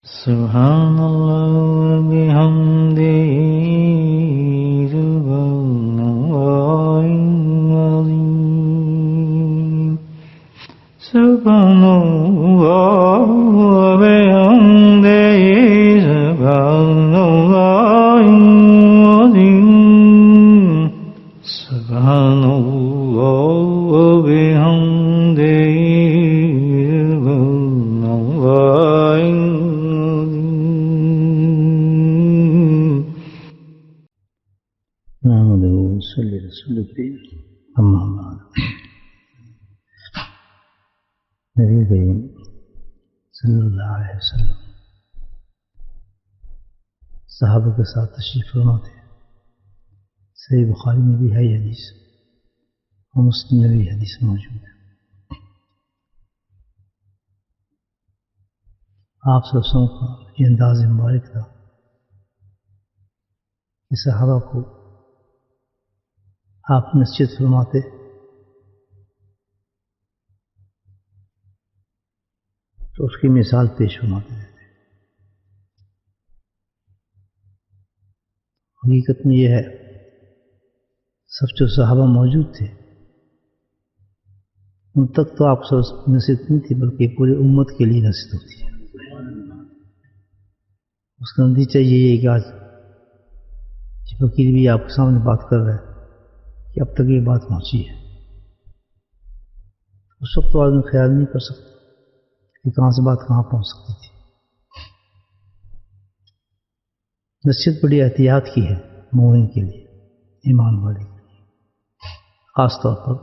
سبحان اللہ بحمدہ سبحان اللہ العظیم سبحان اللہ بحمدہ سبحان اللہ العظیم سبحان اللہ بحمدہ صلی رسول اما بعد نبی کریم صلی اللہ علیہ وسلم صحابہ کے ساتھ تشریف فرما تھے. صحیح بخاری میں بھی ہے یہ حدیث اور مسلم میں بھی حدیث موجود ہے. آپ صلی اللہ علیہ وسلم کا یہ انداز مبارک تھا کہ صحابہ کو آپ نصیحت فرماتے تو اس کی مثال پیش فرماتے تھے. حقیقت میں یہ ہے سب جو صحابہ موجود تھے ان تک تو آپ سے نصیحت نہیں تھی بلکہ پوری امت کے لیے نصیحت ہوتی ہے. اس کا نتیجہ یہ ہے کہ آج فقیر بھی آپ کے سامنے بات کر رہا ہے کہ اب تک یہ بات پہنچی ہے. اس وقت تو آدمی خیال نہیں کر سکتا کہ کہاں سے بات کہاں پہنچ سکتی تھی. نصیحت بڑی احتیاط کی ہے مومن کے لیے، ایمان والے کے لیے. خاص طور پر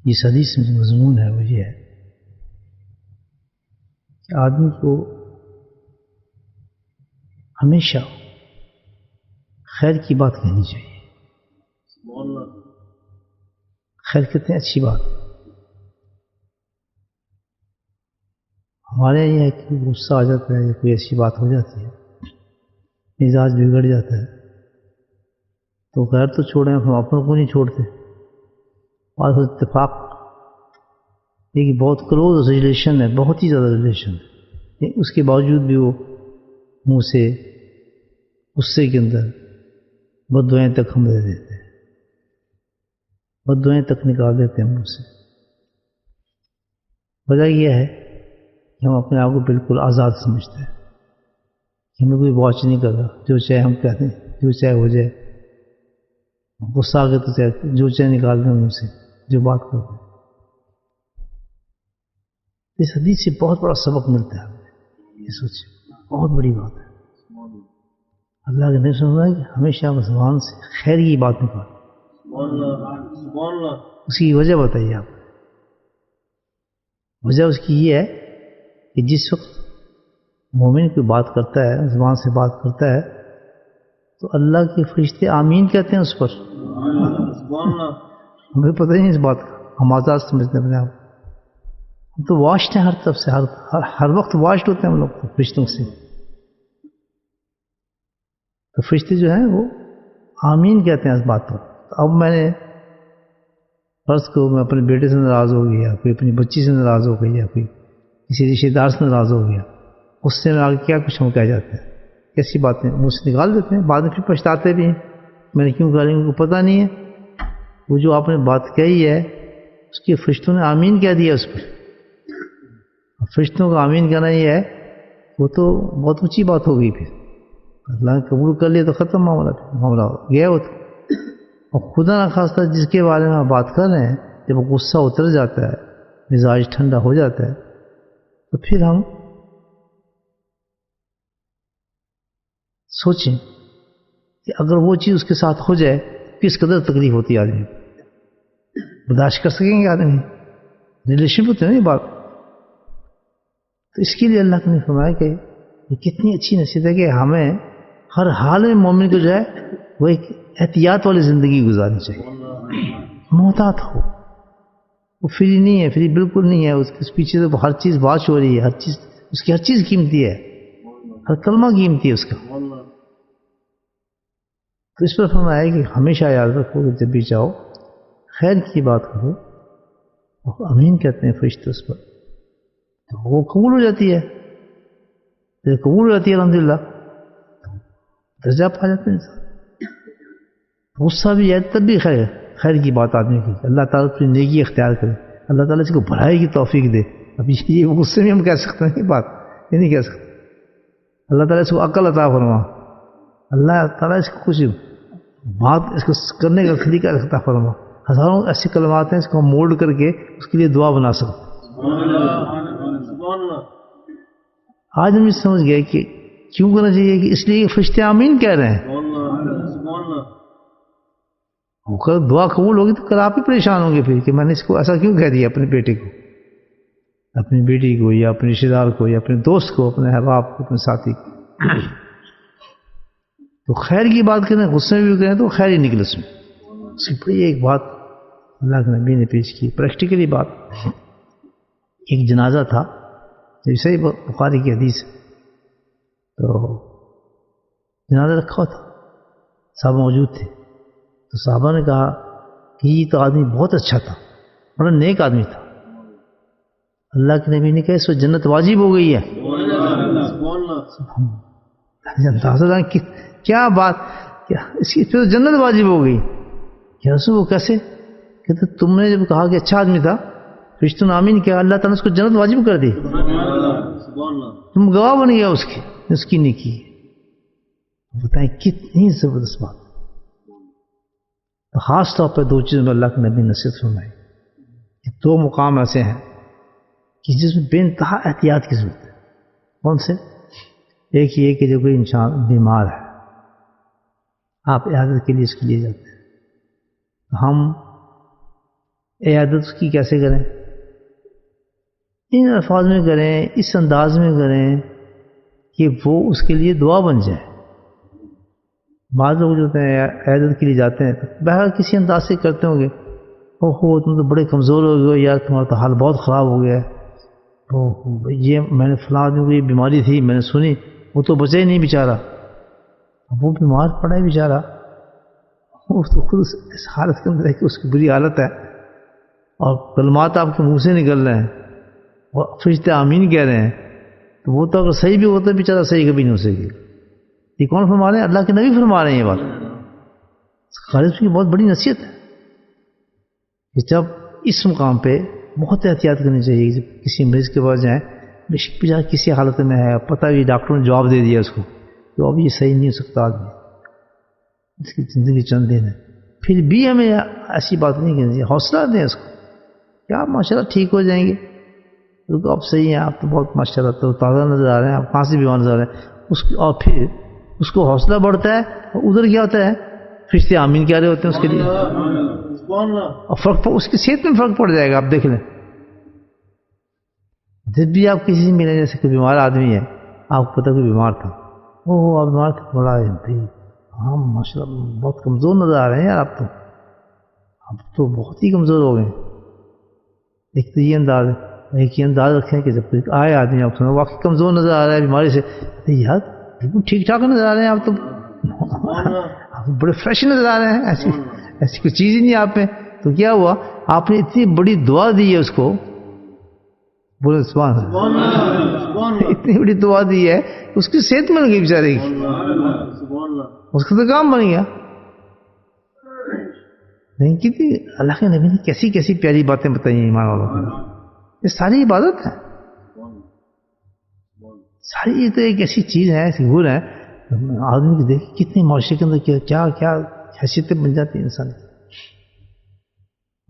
اس حدیث میں جو مضمون ہے وہ یہ ہے کہ آدمی کو ہمیشہ خیر کی بات کہنی چاہیے. خیر کتنی اچھی بات. ہمارے یہاں یہ ہے کہ غصہ آ جاتا ہے یا کوئی ایسی بات ہو جاتی ہے مزاج بگڑ جاتا ہے تو غیر تو چھوڑیں ہم اپنوں کو نہیں چھوڑتے. اور اتفاق یہ کہ بہت کلوز ریلیشن ہے، بہت ہی زیادہ ریلیشن ہے، اس کے باوجود بھی وہ منہ سے غصے کے اندر بددعائیں تک ہم دے دیتے ہیں، بددعائیں تک نکال دیتے ہیں منہ سے. وجہ یہ ہے کہ ہم اپنے آپ کو بالکل آزاد سمجھتے ہیں کہ ہمیں کوئی واچ نہیں کر رہا، جو چاہے ہم کہتے ہیں، جو چاہے ہو جائے. غصہ آ گیا تو چاہے جو چاہے نکال دیں منہ سے جو بات کرتے ہیں. اس حدیث سے بہت بڑا سبق ملتا ہے ہمیں. یہ سوچیں بہت بڑی بات ہے. اللہ کے نبی سمجھ رہا ہے کہ ہمیشہ زبان سے خیر کی بات نکال. اس کی وجہ بتائیے آپ. وجہ اس کی یہ ہے کہ جس وقت مومن کوئی بات کرتا ہے، زبان سے بات کرتا ہے تو اللہ کے فرشتے آمین کہتے ہیں اس پر. ہمیں پتہ نہیں اس بات کا، ہم آزاد سمجھتے ہیں اپنے آپ. ہم تو واشڈ ہیں ہر طرف سے، ہر وقت واشڈ ہوتے ہیں ہم لوگ فرشتوں سے. تو فرشتے جو ہیں وہ آمین کہتے ہیں اس بات پر. اب میں نے فرض کو میں اپنے بیٹے سے ناراض ہو گیا، کوئی اپنی بچی سے ناراض ہو گئی، یا کوئی کسی رشتے دار سے ناراض ہو گیا، اس سے ناراض کیا کچھ ہم کہہ جاتے ہیں، کیسی باتیں منہ سے نکال دیتے ہیں. بعد میں پھر پچھتاتے بھی ہیں میں نے کیوں کہا. ان کو پتہ نہیں ہے وہ جو آپ نے بات کہی ہے اس کے فرشتوں نے آمین کہہ دیا اس پر. فرشتوں کا آمین کہنا یہ ہے وہ تو بہت اونچی بات ہو گئی. پھر اللہ نے قبول کر لیا تو ختم معاملہ گیا وہ تو. اور خدا نخواستہ جس کے بارے میں آپ بات کر رہے ہیں جب وہ غصہ اتر جاتا ہے، مزاج ٹھنڈا ہو جاتا ہے تو پھر ہم سوچیں کہ اگر وہ چیز اس کے ساتھ ہو جائے کس قدر تکلیف ہوتی ہے. آدمی برداشت کر سکیں گے آدمی؟ ریلیشن پہ تو نہیں بات. تو اس کے لیے اللہ نے فرمایا کہ یہ کتنی اچھی نصیحت ہے کہ ہمیں ہر حال میں مومن کو جو ہے وہ ایک احتیاط والی زندگی گزارنی چاہیے. محتاط ہو. وہ فری نہیں ہے، فری بالکل نہیں ہے. اس کے پیچھے سے ہر چیز واچ ہو رہی ہے، ہر چیز اس کی ہر چیز قیمتی ہے، ہر کلمہ قیمتی ہے اس کا. تو اس پر فرمایا کہ ہمیشہ یاد رکھو کہ جب بھی چاہو خیر کی بات کرو. اور امین کہتے ہیں فرشتے اس پر. تو وہ قبول ہو جاتی ہے، قبول ہو جاتی ہے الحمدللہ، درجہ پا جاتے ہیں انسان. غصہ بھی ہے تب بھی خیر کی بات آدمی کی، اللہ تعالیٰ اپنی نیکی اختیار کرے، اللہ تعالیٰ اس کو بھلائی کی توفیق دے. اب یہ غصے میں ہم کہہ سکتے ہیں یہ بات، یہ نہیں کہہ سکتے. اللہ تعالیٰ اس کو عقل عطا فرما، اللہ تعالیٰ اس کو کچھ بات اس کو کرنے کا طریقہ عطا فرما. ہزاروں ایسی کلمات ہیں اس کو ہم مولڈ کر کے اس کے لیے دعا بنا سکتے. آج ہم یہ سمجھ گئے کہ کیوں کرنا چاہیے، کہ اس لیے فرشتے آمین کہہ رہے ہیں. کل دعا قبول ہوگی تو کل آپ ہی پریشان ہوں گے پھر کہ میں نے اس کو ایسا کیوں کہہ دیا، اپنے بیٹے کو، اپنی بیٹی کو، یا اپنے رشتے دار کو، یا اپنے دوست کو، اپنے احباب کو، اپنے ساتھی کو. تو خیر کی بات کریں، غصے میں بھی کریں تو خیر ہی نکلے اس میں. اس کی بڑی ایک بات اللہ کے نبی نے پیش کی، پریکٹیکلی بات. ایک جنازہ تھا، صحیح بخاری کی حدیث ہے، تو جنازہ رکھا تھا، صحابہ موجود تھے. تو صحابہ نے کہا کہ یہ تو آدمی بہت اچھا تھا، بڑا نیک آدمی تھا. اللہ کے نبی نے کہا اس وقت جنت واجب ہو گئی ہے. کیا بات، کیا اس کی پھر جنت واجب ہو گئی؟ کیا رسول وہ کیسے؟ کہ تم نے جب کہا کہ اچھا آدمی تھا، فرشتوں نے آمین کیا، اللہ تعالیٰ نے اس کو جنت واجب کر دی، تم گواہ بن گیا اس کی نیکی. بتائیں کتنی زبردست بات. خاص طور پہ دو چیزوں میں اللہ کے نبی نصیحت فرمائی. یہ دو مقام ایسے ہیں کہ جس میں بے انتہا احتیاط کی ضرورت ہے. کون سے؟ ایک یہ کہ جو کوئی انسان بیمار ہے، آپ عیادت کے لیے اس کے لیے جاتے ہیں، ہم عیادت اس کی کیسے کریں؟ ان الفاظ میں کریں، اس انداز میں کریں کہ وہ اس کے لیے دعا بن جائے. بعض لوگ جو ہوتے ہیں عیادت کے لیے جاتے ہیں بہرحال کسی انداز سے کرتے ہوں گے، اوہ تم تو بڑے کمزور ہو گئے یار، تمہارا تو حال بہت خراب ہو گیا ہے، اوہ یہ میں نے فلاں آدمی کو یہ بیماری تھی میں نے سنی، وہ تو بچے ہی نہیں بیچارہ، وہ بیمار پڑا ہے بیچارہ، وہ تو خود اس حالت کے اندر ہے کہ اس کی بری حالت ہے، اور کلمات آپ کے منہ سے نکل رہے ہیں اور فرشتے آمین کہہ رہے ہیں، تو وہ تو اگر صحیح بھی ہوتا ہے بیچارہ صحیح کبھی نہیں ہو سکے. یہ کون فرما رہے ہیں؟ اللہ کے نبی فرما رہے ہیں. یہ بات خالص کی بہت بڑی نصیحت ہے کہ جب اس مقام پہ بہت احتیاط کرنی چاہیے. جب کسی مریض کے پاس جائیں، بے شک بیچارہ کسی حالت میں ہے، پتہ بھی ڈاکٹروں نے جواب دے دیا اس کو کہ اب یہ صحیح نہیں ہو سکتا آدمی، اس کی زندگی چند دن ہے، پھر بھی ہمیں ایسی بات نہیں کرنی چاہیے. حوصلہ دیں اس کو کہ آپ ماشاء اللہ ٹھیک ہو جائیں گے، کیونکہ آپ صحیح ہیں، آپ تو بہت ماشاء اللہ تو تازہ نظر آ رہے ہیں، آپ کہاں سے بیمار نظر آ رہے ہیں. اور پھر اس کو حوصلہ بڑھتا ہے، اور ادھر کیا ہوتا ہے فرشتے آمین کہہ رہے ہوتے ہیں اس کے لیے، اور فرق اس کی صحت میں فرق پڑ جائے گا. آپ دیکھ لیں جب بھی آپ کسی سے ملیں، جیسے کوئی بیمار آدمی ہے، آپ کو پتہ کوئی بیمار تھا، اوہ آپ بیمار تھے، بڑا ہاں ماشاء اللہ بہت کمزور نظر آ رہے ہیں یار، آپ تو بہت ہی کمزور ہو گئے. ایک تو یہ انداز ہے، ایک یہ انداز رکھیں کہ جب کوئی آئے آدمی آپ سنو واقعی کمزور نظر آ رہا ہے بیماری سے، یار بالکل ٹھیک ٹھاک نظر آ رہے ہیں آپ تو، آپ بڑے فریش نظر آ رہے ہیں، ایسی کوئی چیز ہی نہیں آپ میں. تو کیا ہوا؟ آپ نے اتنی بڑی دعا دی ہے اس کو، بولے سبحان اللہ، اتنی بڑی دعا دی ہے اس کی صحت مل گئی بیچارے کی، اس کا تو کام بن گیا. نہیں کتنی اللہ کے نبی نے کیسی کیسی پیاری باتیں بتائی ہیں ایمان والوں کو. یہ ساری عبادت ہے، ساری یہ تو ایک ایسی چیز ہے، ایسی گور ہے، آدمی کو دیکھ کتنے معاشرے کے اندر کیا کیا حیثیتیں بن جاتی ہیں انسان کی.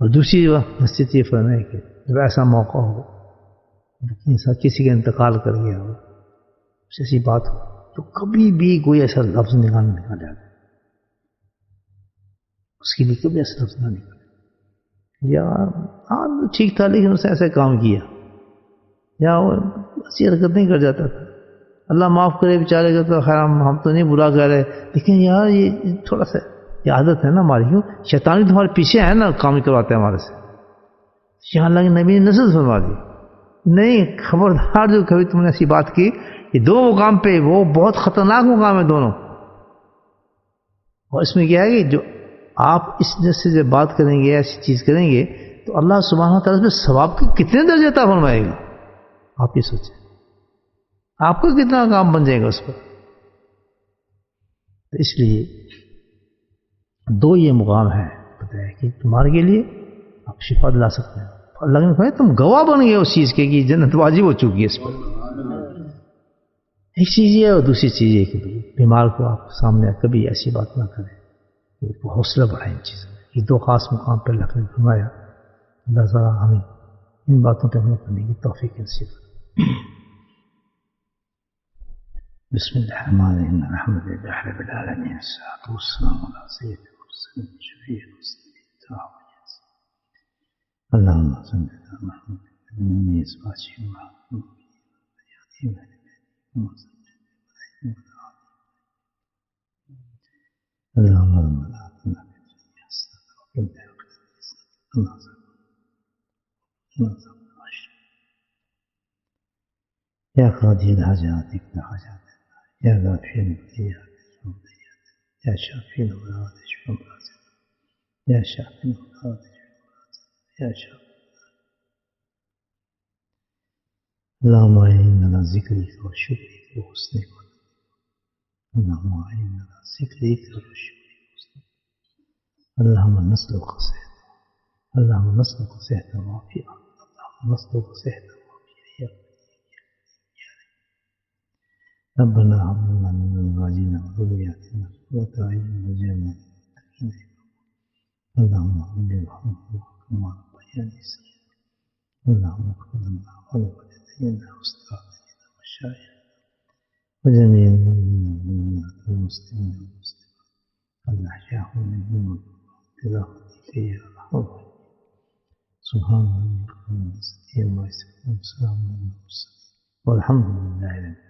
اور دوسری نصیحت یہ فرمائے کہ جب ایسا موقع ہو، انسان کسی کا انتقال کر گیا ہو، ایسی بات ہو، تو کبھی بھی کوئی ایسا لفظ نکال جائے، اس کے لیے کبھی ایسا لفظ نہ نکالے یار ہاں ٹھیک تھا لیکن اس نے ایسا کام کیا، یا وہ ایسی حرکت نہیں کر جاتا تھا، اللہ معاف کرے بیچارے کا، تو خیر ہم تو نہیں برا کہہ رہے، لیکن یار یہ تھوڑا سا یہ عادت ہے نا ہماری، کیوں شیطان بھی تمہارے پیچھے ہے نا، کام کرواتے ہیں ہمارے سے. یہاں اللہ کے نبی نے نصیحت فرما دی، نہیں خبردار جو کبھی تم نے ایسی بات کی، یہ دو مقام پہ وہ بہت خطرناک مقام ہے دونوں. اور اس میں کیا ہے کہ جو آپ اس جیسے جب بات کریں گے، ایسی چیز کریں گے، تو اللہ سبحانہ و تعالیٰ اس میں ثواب کے کتنے درجے عطا فرمائے گا. آپ ہی سوچیں آپ کا کتنا کام بن جائے گا اس پر. تو اس لیے دو یہ مقام ہے بتایا کہ تمہارے کے لیے آپ شفا دلا سکتے ہیں. اللہ نے کہا تم گواہ بن گئے اس چیز کے کہ جنت واجب ہو چکی ہے اس پر. ایک چیز یہ ہے اور دوسری چیز یہ کہ بیمار کو آپ سامنے کبھی ایسی بات نہ کریں. حوصلہ بڑھائیں ان چیزوں میں. یہ دو خاص مقام پر اللہ نے فرمایا. اللہ تعالیٰ ہمیں ان باتوں پہ عمل کرنے کی توفیق نصیب کرے. بسم الله الرحمن الرحيم الحمد لله رب العالمين والصلاة والسلام على سيد المرسلين شفيع المسلمين. اللهم صل على محمد من يسمع محمد يأتي اللهم ربنا آتنا في الدنيا حسنة وفي الآخرة حسنة يا قاضي الحاجات اقضِ حاجاتنا يا غافر البليات اشف بلياتنا يا شافي الأمراض اشف أمراضنا يا شافي الأمراض اشف أمراضنا يا شافي. اللهم أعنا على ذكرك وشكرك وحسن عبادتك. اللهم أعنا على ذكرك وشكرك وحسن. اللهم نسألك صحة. اللهم نسألك صحة وعافية. اللهم نسألك صحة وعافية. ربنا هب لنا من أزواجنا وذرياتنا قرة أعين واجعلنا للمتقين إماما. اللهم رب ارحمهما كما ربياني صغيرا. اللهم اغفر لنا ولوالدينا وأستاذنا ومشايخنا وجميع المؤمنين والمسلمين والمسلمات الأحياء منهم والأموات برحمتك يا أرحم الراحمين. سبحان ربك رب العزة عما يصفون وسلام على المرسلين والحمد لله رب العالمين.